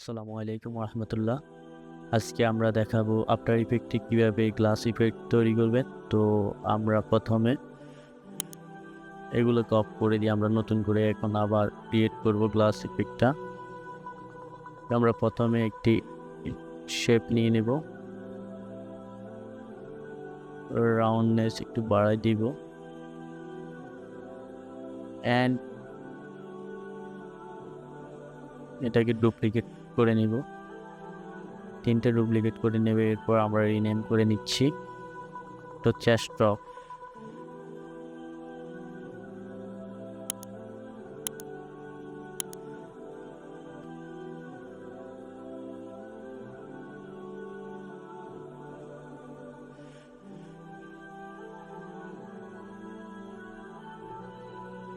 আসসালামু আলাইকুম রহমতুল্লাহ। আজকে আমরা দেখাবো আফটার ইফেক্টে কিভাবে গ্লাস ইফেক্ট তৈরি করবেন। তো আমরা প্রথমে এগুলোকে অফ করে দিয়ে আমরা নতুন করে এখন আবার ক্রিয়েট করব গ্লাস ইফেক্টটা। আমরা প্রথমে একটি শেপ নিয়ে নেব, রাউন্ডনেস একটু বাড়াই দিব অ্যান্ড এটাকে ডুপ্লিকেট করে নিব। তিনটে ডুপ্লিকেট করে নেবে, এরপর আমরা রিনেম করে নিচ্ছি তো চেস্ট অফ।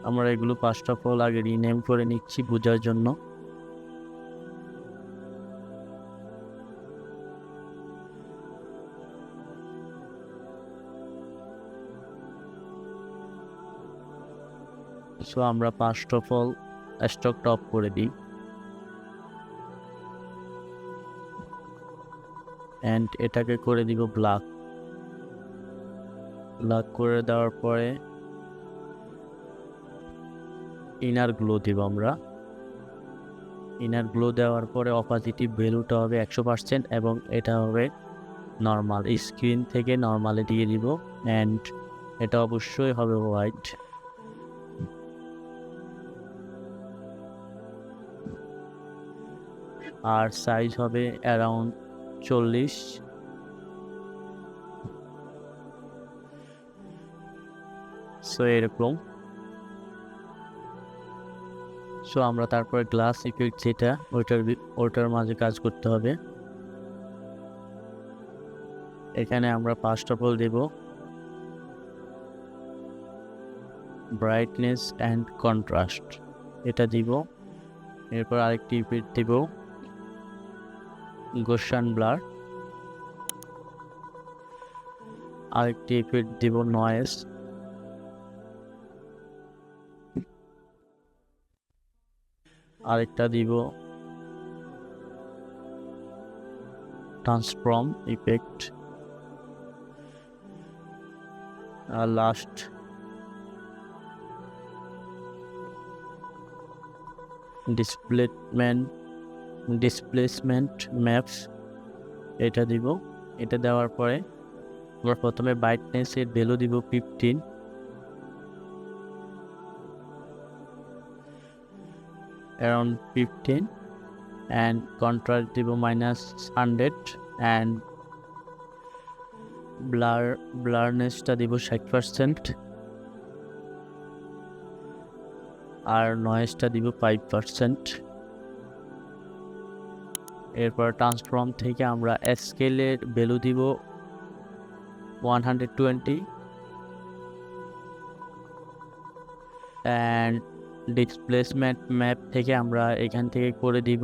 আমরা এগুলো ফার্স্ট অফ অল আগে রিনেম করে নিচ্ছি বোঝার জন্য। সো আমরা ফার্স্ট অফ অল স্টকটা অফ করে দিই অ্যান্ড এটাকে করে দিব ব্ল্যাক করে দেওয়ার পরে ইনার গ্লো দিব আমরা। ইনার গ্লো দেওয়ার পরে অপাসিটি ভ্যালুটা হবে 100% এবং এটা হবে নর্মাল, স্ক্রিন থেকে নর্মালে দিয়ে দিব অ্যান্ড এটা অবশ্যই হবে হোয়াইট। আর সাইজ হবে অ্যারাউন্ড 40। সো এরকম। সো আমরা তারপরে গ্লাস ইফেক্ট যেটা ওটার মাঝে কাজ করতে হবে। এখানে আমরা ফার্স্ট অফ অল দেব ব্রাইটনেস অ্যান্ড কন্ট্রাস্ট, এটা দিব। এরপর আরেকটি ইফেক্ট দিব গোসান ব্লার, আরেকটি ইফেক্ট দিব নয়েজ, আরেকটা দিব ট্রান্সফর্ম ইফেক্ট, আর লাস্ট ডিসপ্লেসমেন্ট ম্যাপস, এটা দিব। এটা দেওয়ার পরে আমরা প্রথমে ব্রাইটনেসের ভ্যালু দিব 15, অ্যারাউন্ড 15 অ্যান্ড কন্ট্রাস্ট দিব -100 অ্যান্ড ব্লারনেসটা দিব 60% আর নয়েজটা দিব 5%। এরপর ট্রান্সফর্ম থেকে আমরা স্কেলের ভ্যালু দিব 120 অ্যান্ড ডিসপ্লেসমেন্ট ম্যাপ থেকে আমরা এখান থেকে করে দিব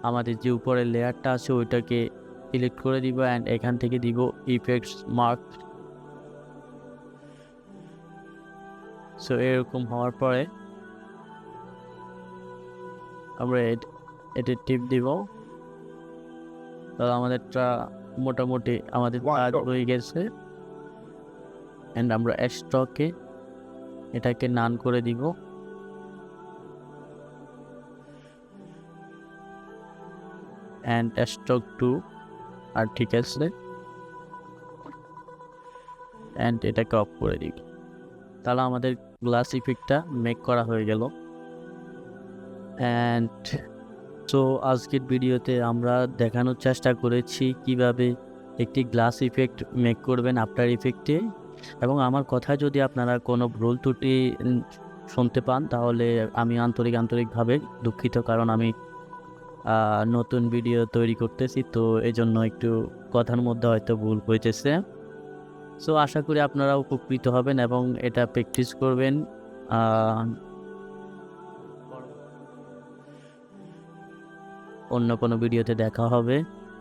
আমাদের যে উপরের লেয়ারটা আছে ওইটাকে সিলেক্ট করে দিব অ্যান্ড এখান থেকে দিব ইফেক্টস মার্ক। সো এরকম হওয়ার পরে আমরা এটা টিপ দিব। তাহলে আমাদেরটা মোটামুটি আমাদের কাজ হয়ে গেছে অ্যান্ড আমরা স্টকে এটাকে নান করে দিব অ্যান্ড স্টক 2 আর ঠিক আছে অ্যান্ড এটাকে অফ করে দিব। তাহলে আমাদের গ্লাস ইফেক্টটা মেক করা হয়ে গেল। অ্যান্ড সো আজকের ভিডিওতে আমরা দেখানোর চেষ্টা করেছি কিভাবে একটি গ্লাস ইফেক্ট মেক করবেন আফটার ইফেক্টে। এবং আমার কথা যদি আপনারা কোনো ভুল ত্রুটি শুনতে পান তাহলে আমি আন্তরিকভাবে দুঃখিত, কারণ আমি নতুন ভিডিও তৈরি করতেছি, তো এই জন্য একটু কথার মধ্যে হয়তো ভুল হয়েছে। সো আশা করি আপনারা উপকৃত হবেন এবং এটা প্র্যাকটিস করবেন। অন্য কোনো ভিডিওতে দেখা হবে।